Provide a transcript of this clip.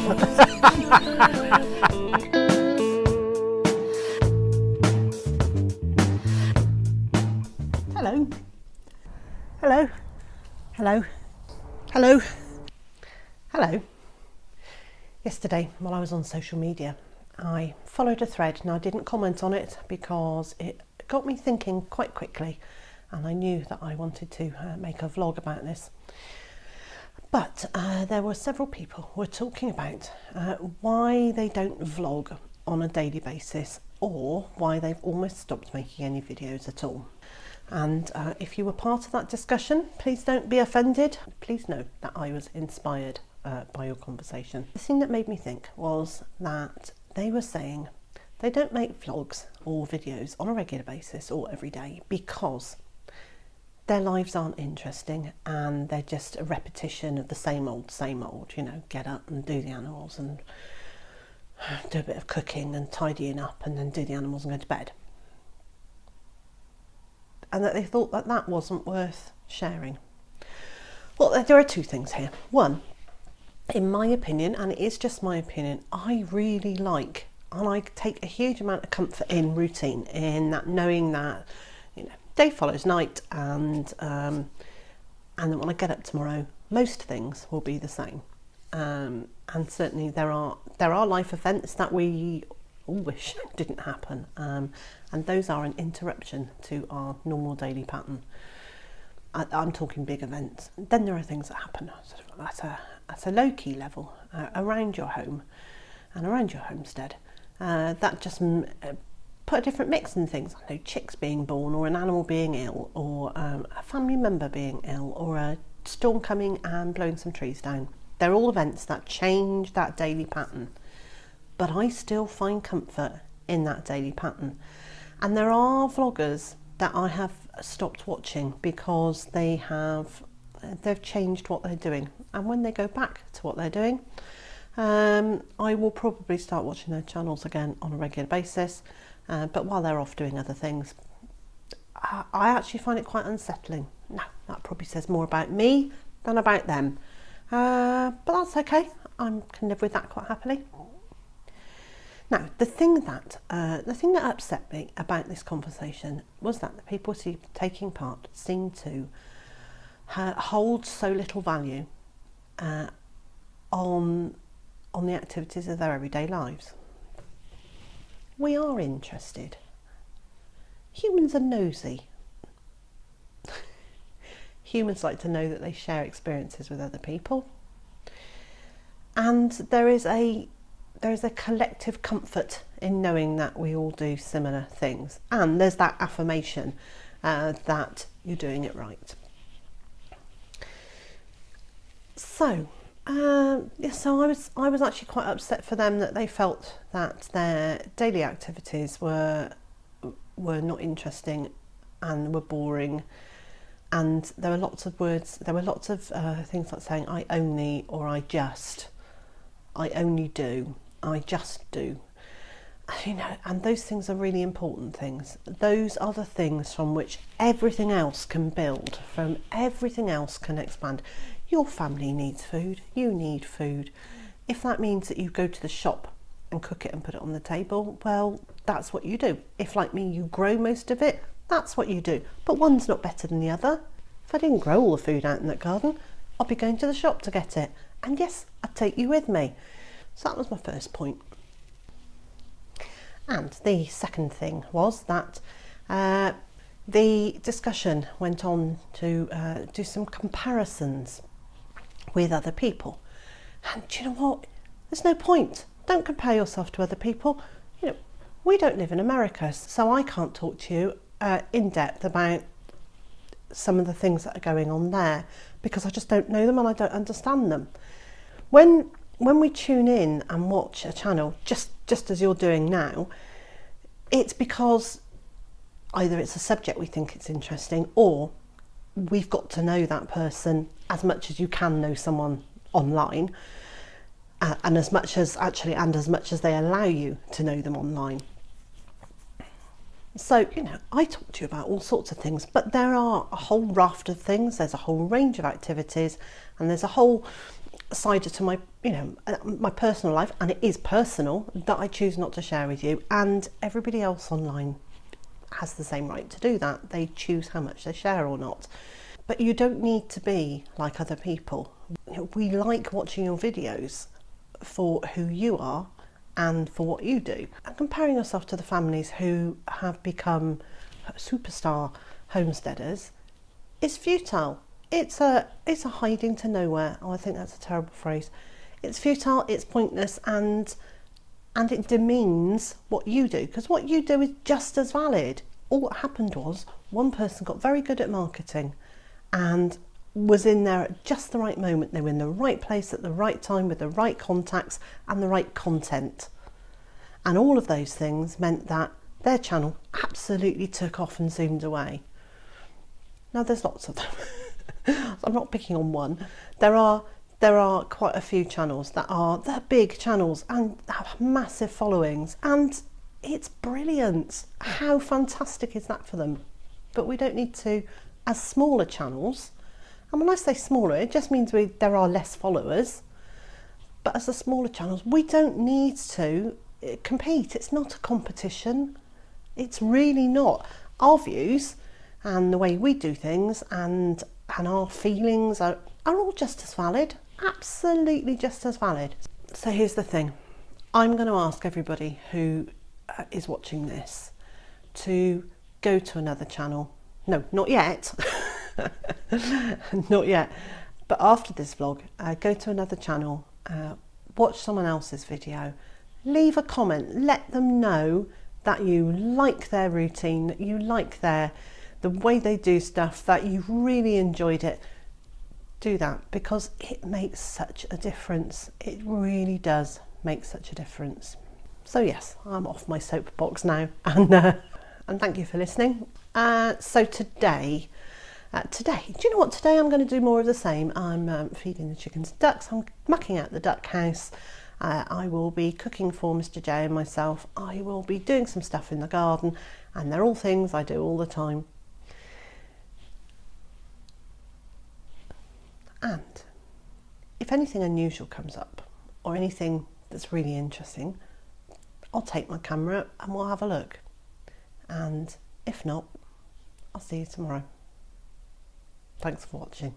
Hello. Hello. Hello. Hello. Hello. Yesterday, while I was on social media, I followed a thread and I didn't comment on it because it got me thinking quite quickly, and I knew that I wanted to make a vlog about this. But there were several people who were talking about why they don't vlog on a daily basis, or why they've almost stopped making any videos at all. And if you were part of that discussion, please don't be offended. Please know that I was inspired by your conversation. The thing that made me think was that they were saying they don't make vlogs or videos on a regular basis or every day because their lives aren't interesting and they're just a repetition of the same old, you know, get up and do the animals and do a bit of cooking and tidying up and then do the animals and go to bed. And that they thought that that wasn't worth sharing. Well, there are two things here. One, in my opinion, and it is just my opinion, I really like, and I take a huge amount of comfort in routine, in that knowing that, you know, day follows night, and then when I get up tomorrow, most things will be the same. And certainly there are life events that we all wish didn't happen, and those are an interruption to our normal daily pattern. I'm talking big events. Then there are things that happen sort of at a low-key level around your home and around your homestead that just put a different mix in things. I know chicks being born, or an animal being ill, or a family member being ill, or a storm coming and blowing some trees down. They're all events that change that daily pattern, but I still find comfort in that daily pattern. And there are vloggers that I have stopped watching because they've changed what they're doing, and when they go back to what they're doing, I will probably start watching their channels again on a regular basis, but while they're off doing other things, I actually find it quite unsettling. Now, that probably says more about me than about them, but that's okay. I can live with that quite happily. Now, the thing that upset me about this conversation was that the people taking part seemed to hold so little value on the activities of their everyday lives. We are interested. Humans are nosy. Humans like to know that they share experiences with other people, and there is a collective comfort in knowing that we all do similar things, and there's that affirmation that you're doing it right. So I was actually quite upset for them that they felt that their daily activities were not interesting and were boring, and there were lots of words. There were lots of things like saying "I only" or "I just," "I only do," "I just do." You know, and those things are really important things. Those are the things from which everything else can build, from everything else can expand. Your family needs food, you need food. If that means that you go to the shop and cook it and put it on the table, well, that's what you do. If, like me, you grow most of it, that's what you do. But one's not better than the other. If I didn't grow all the food out in that garden, I'd be going to the shop to get it. And yes, I'd take you with me. So that was my first point. And the second thing was that the discussion went on to do some comparisons with other people. And do you know what? There's no point. Don't compare yourself to other people. You know, we don't live in America, so I can't talk to you in depth about some of the things that are going on there because I just don't know them and I don't understand them. When we tune in and watch a channel, just as you're doing now, it's because either it's a subject we think it's interesting, or we've got to know that person as much as you can know someone online, and as much as they allow you to know them online. So, you know, I talk to you about all sorts of things, but there are a whole raft of things. There's a whole range of activities, and there's a whole side to my, my personal life, and it is personal, that I choose not to share with you, and everybody else online has the same right to do that. They choose how much they share or not. But you don't need to be like other people. We like watching your videos for who you are and for what you do. And comparing yourself to the families who have become superstar homesteaders is futile. It's a hiding to nowhere. Oh, I think that's a terrible phrase. It's futile, it's pointless, and it demeans what you do, because what you do is just as valid. All that happened was one person got very good at marketing and was in there at just the right moment. They were in the right place at the right time with the right contacts and the right content. And all of those things meant that their channel absolutely took off and zoomed away. Now there's lots of them. I'm not picking on one. There are quite a few channels they're big channels and have massive followings, and it's brilliant. How fantastic is that for them? But we don't need to, as smaller channels, and when I say smaller, it just means there are less followers, but as the smaller channels, we don't need to compete. It's not a competition. It's really not. Our views and the way we do things and our feelings are all just as valid, absolutely just as valid. So here's the thing. I'm going to ask everybody who is watching this to go to another channel. No, not yet. Not yet. But after this vlog, go to another channel, watch someone else's video, leave a comment, let them know that you like their routine, that you like the way they do stuff, that you really enjoyed it. Do that, because it makes such a difference. It really does make such a difference. So yes, I'm off my soapbox now, and thank you for listening. So today, do you know what? Today I'm going to do more of the same. I'm feeding the chickens and ducks. I'm mucking out the duck house. I will be cooking for Mr. J and myself. I will be doing some stuff in the garden, and they're all things I do all the time. And if anything unusual comes up, or anything that's really interesting, I'll take my camera and we'll have a look. And if not, I'll see you tomorrow. Thanks for watching.